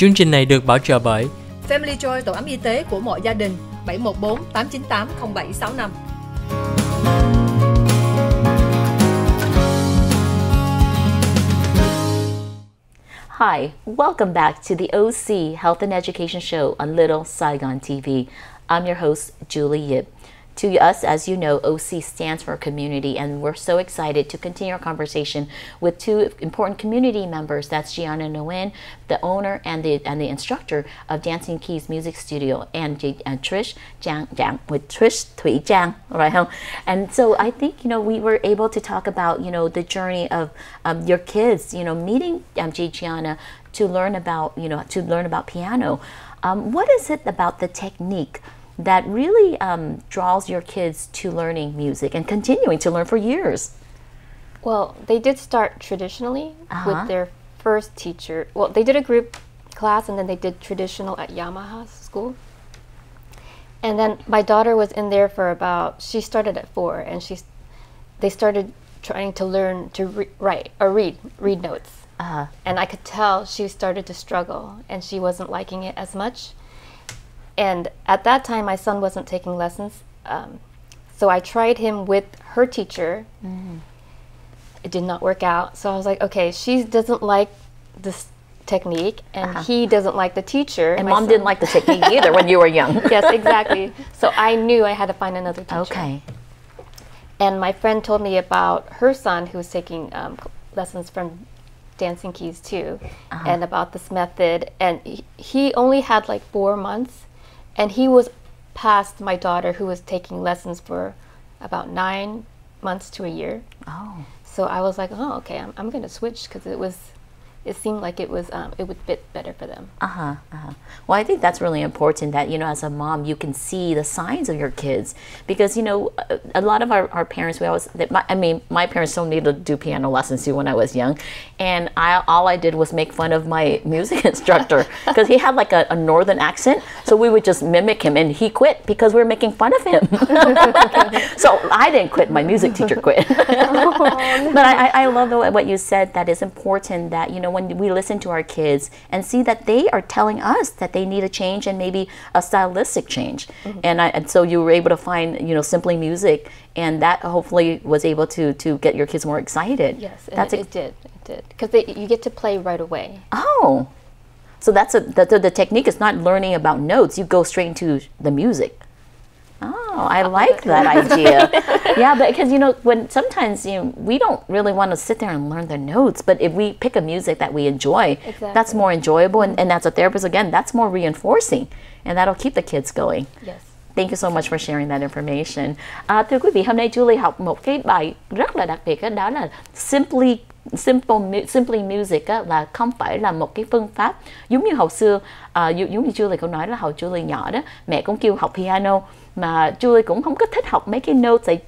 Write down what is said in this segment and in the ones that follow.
Chương trình này được bảo trợ bởi Family Joy, tổ ấm y tế của mọi gia đình, 714 898 0765. Hi, welcome back to the OC Health and Education Show on Little Saigon TV. I'm your host, Julie Yip. To us, as you know, OC stands for community, and we're so excited to continue our conversation with two important community members. That's Giana and Nguyen, the owner and the instructor of Dancing Keys Music Studio, and Trish, Trang, with Trish, Thuy, Trang, right? And so I think, we were able to talk about, the journey of your kids, meeting Giana to learn about piano. What is it about the technique that really draws your kids to learning music and continuing to learn for years? Well, they did start traditionally with their first teacher. Well, they did a group class and then they did traditional at Yamaha school. And then my daughter was in there for she started at 4, and they started trying to learn to read notes. And I could tell she started to struggle and she wasn't liking it as much. And at that time, my son wasn't taking lessons, so I tried him with her teacher. It did not work out, so I was like, okay, she doesn't like this technique, and he doesn't like the teacher. And Mom didn't like the technique either when you were young. Yes, exactly. So I knew I had to find another teacher. Okay. And my friend told me about her son who was taking lessons from Dancing Keys too, and about this method. And he only had like 4 months. And he was past my daughter, who was taking lessons for about 9 months to a year. Oh. So I was like, oh, okay, I'm going to switch, because it seemed like it would fit better for them. Well, I think that's really important that, as a mom, you can see the signs of your kids, because, a lot of our parents, my parents told me to do piano lessons too when I was young, and all I did was make fun of my music instructor, because he had like a northern accent, so we would just mimic him, and he quit because we were making fun of him. So I didn't quit, my music teacher quit. But I love what you said, that it's important that, when we listen to our kids and see that they are telling us that they need a change, and maybe a stylistic change. And so you were able to find, simply music, and that hopefully was able to get your kids more excited. Yes, it did. Because you get to play right away. Oh, so that's the technique is not learning about notes. You go straight into the music. Oh, I like that idea. Yeah, but because, when sometimes, we don't really want to sit there and learn the notes, but if we pick a music that we enjoy, that's more enjoyable. And as a therapist, again, that's more reinforcing, and that'll keep the kids going. Yes. Thank you so much for sharing that information. Thưa quý vị, hôm nay Julie học một cái bài rất là đặc biệt, đó là Simply Music là không phải là một cái phương pháp giống như hồi xưa, giống như Julie cũng nói là hồi Julie nhỏ đó, mẹ cũng kêu học piano, mà Julie cũng không có thích học mấy cái notes,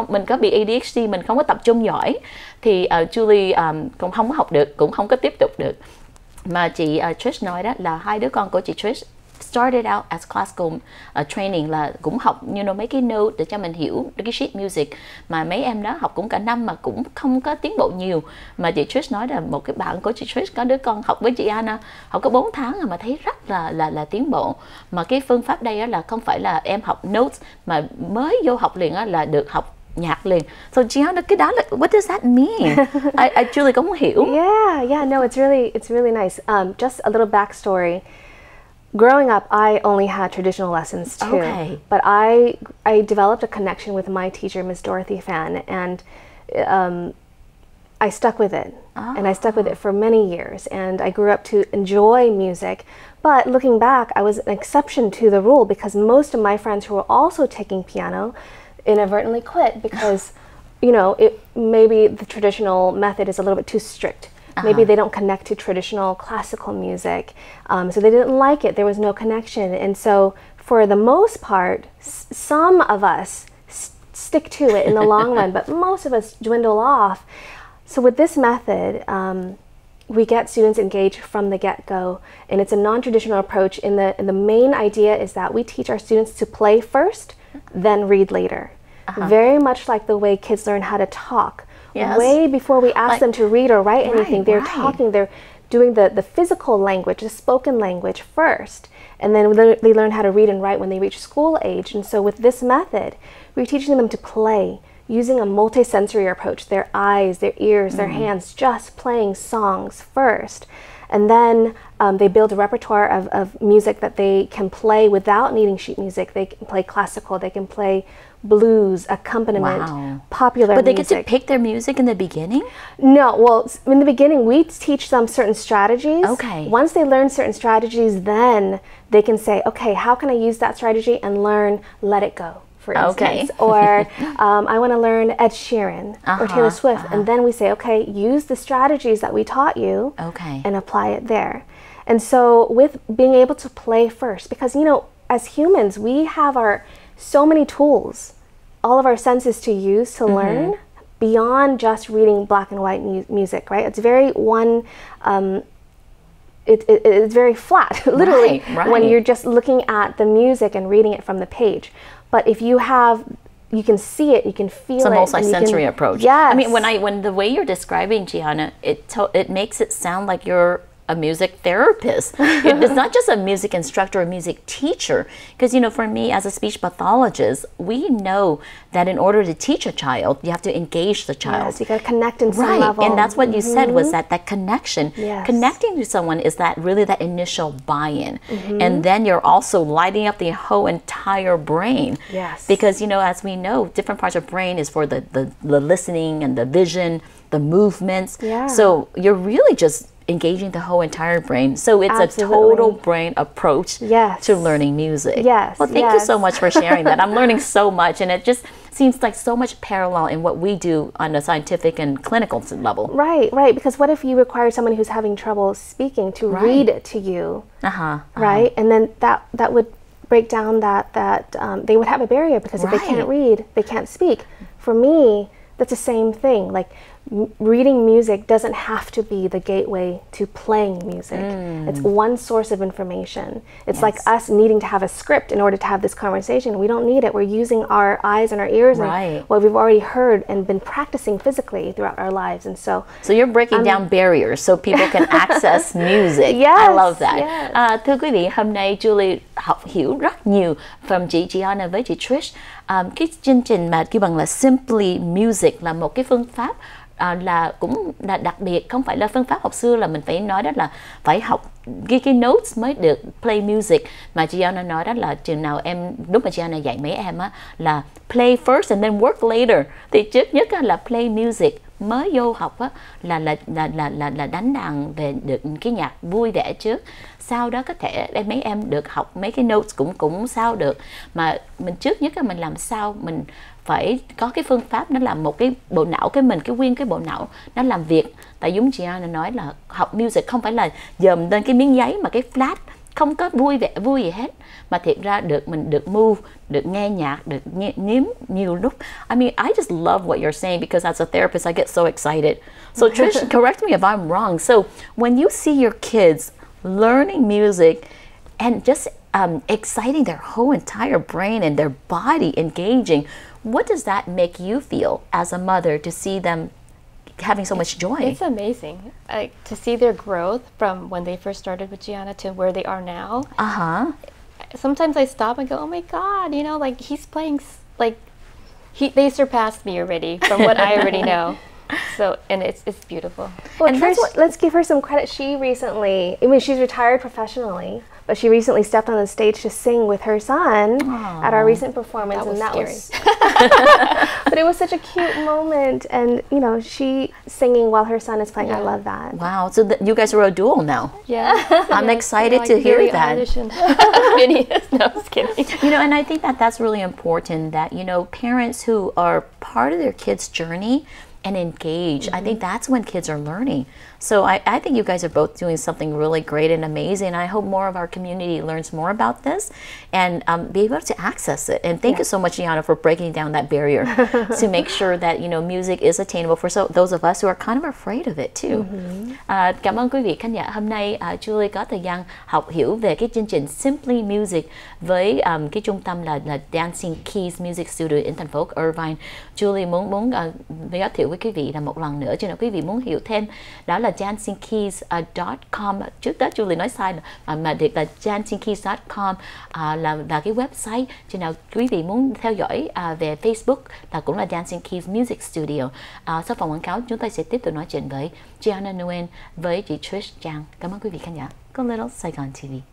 mình có bị ADHD, mình không có tập trung giỏi, thì Julie cũng không có học được, cũng không có tiếp tục được. Mà chị Trish nói đó là hai đứa con của chị Trish started out as classical training, là cũng học mấy cái note để cho mình hiểu cái sheet music, mà mấy em đó học cũng cả năm mà cũng không có tiến bộ nhiều. Mà chị Trish nói là một cái bạn của chị Trish có đứa con học với chị Giana, học có 4 tháng mà thấy rất là tiến bộ. Mà cái phương pháp đây là không phải là em học notes, mà mới vô học liền là được học nhạc liền. So Giana, cái đó là, what does that mean? I truly không hiểu. Yeah, no, it's really nice. Just a little backstory. Growing up, I only had traditional lessons too. Okay. But I developed a connection with my teacher, Miss Dorothy Fan, and I stuck with it. And I stuck with it for many years. And I grew up to enjoy music. But looking back, I was an exception to the rule, because most of my friends who were also taking piano inadvertently quit because, maybe the traditional method is a little bit too strict. Maybe they don't connect to traditional classical music, so they didn't like it. There was no connection. And so for the most part, some of us stick to it in the long run, but most of us dwindle off. So with this method, we get students engaged from the get-go, and it's a non-traditional approach. And the main idea is that we teach our students to play first, then read later. Very much like the way kids learn how to talk. Yes. Way before we ask them to read or write anything, they're talking, they're doing the physical language, the spoken language first. And then they learn how to read and write when they reach school age. And so with this method, we're teaching them to play, using a multi-sensory approach, their eyes, their ears, their hands, just playing songs first. And then they build a repertoire of music that they can play without needing sheet music. They can play classical, they can play blues, accompaniment, popular music. But they get to pick their music in the beginning? No, well, in the beginning, we teach them certain strategies. Okay. Once they learn certain strategies, then they can say, okay, how can I use that strategy and learn Let It Go, for instance. Or I want to learn Ed Sheeran or Taylor Swift. And then we say, okay, use the strategies that we taught you and apply it there. And so with being able to play first, because, you know, as humans, we have so many tools, all of our senses to use to learn beyond just reading black and white music, right? It's very it's very flat, literally, when you're just looking at the music and reading it from the page. But if you can see it, you can feel it. It's a multi-sensory approach. Yes. I mean, when the way you're describing, Giana, it makes it sound like you're a music therapist. It's not just a music instructor or music teacher. Because, you know, for me as a speech pathologist, we know that in order to teach a child, you have to engage the child. Yes, you got to connect in some level. And that's what you said, was that connection. Yes. Connecting to someone is that initial buy-in. And then you're also lighting up the whole entire brain. Yes. Because, you know, as we know, different parts of the brain is for the listening and the vision, the movements. Yeah. So you're really just engaging the whole entire brain. So it's a total brain approach to learning music. Yes. Well, thank you so much for sharing that. I'm learning so much, and it just seems like so much parallel in what we do on a scientific and clinical level. Right, right. Because what if you require someone who's having trouble speaking to read it to you? Right? And then that would break down that they would have a barrier, because if they can't read, they can't speak. For me, that's the same thing. Like, reading music doesn't have to be the gateway to playing music. It's one source of information. It's like us needing to have a script in order to have this conversation. We don't need it. We're using our eyes and our ears and what we've already heard and been practicing physically throughout our lives. And so you're breaking down barriers so people can access music. I love that. Thưa quý vị, hôm nay Julie học hiểu rất nhiều from chị Giana với chị Trish. Cái chương trình mà kêu bằng là Simply Music là một cái phương pháp là cũng là đặc biệt, không phải là phương pháp học xưa là mình phải nói đó là phải học cái notes mới được play music, mà Giana nói đó là chừng nào lúc mà Giana dạy mấy em á là play first and then work later, thì trước nhất là play music, mới vô học á là đánh đàn về được cái nhạc vui vẻ trước, sau đó có thể mấy em được học mấy cái notes cũng sao được, mà mình trước nhất là mình làm sao mình phải có cái phương pháp, nó làm một cái bộ não nguyên cái bộ não nó làm việc. Tại giống Giana nói là học music không phải là dòm lên cái miếng giấy mà cái flat không có vui gì hết, mà thiệt ra mình được move, được nghe nhạc, được nếm nhiều lúc. I mean, I just love what you're saying, because as a therapist I get so excited. So Trish, correct me if I'm wrong. So when you see your kids learning music and just exciting their whole entire brain and their body engaging, what does that make you feel as a mother to see them having so much joy? It's amazing, to see their growth from when they first started with Giana to where they are now. Sometimes I stop and go, oh my God, you know, like he's playing, like they surpassed me already from what I already know. So, and it's beautiful. Well, and Trish, let's give her some credit. She recently, I mean, she's retired professionally, but she recently stepped on the stage to sing with her son at our recent performance, that was but it was such a cute moment, and you know, she singing while her son is playing. I love that. Wow, so you guys are a duo now. Yeah, I'm excited to hear that. No, just kidding. You know, and I think that's really important, that, you know, parents who are part of their kids' journey and engage. I think that's when kids are learning. So I think you guys are both doing something really great and amazing. I hope more of our community learns more about this and be able to access it. And thank you so much, Giana, for breaking down that barrier to make sure that, you know, music is attainable for those of us who are kind of afraid of it too. Cảm ơn quý vị khán giả. Hôm nay Julie có thời gian học hiểu về cái chương trình Simply Music với cái trung tâm là Dancing Keys Music Studio in thành phố Irvine. Julie muốn giới thiệu với quý vị là một lần nữa, cho nên quý vị muốn hiểu thêm, đó là là dancingkeys.com. Trước đó Julie nói sai mà được là dancingkeys.com là cái website. Cho nào quý vị muốn theo dõi về Facebook là cũng là Dancing Keys Music Studio. Sau phần quảng cáo chúng ta sẽ tiếp tục nói chuyện với Giana, Nguyen, với chị Trish, Trang. Cảm ơn quý vị khán giả của Little Saigon TV.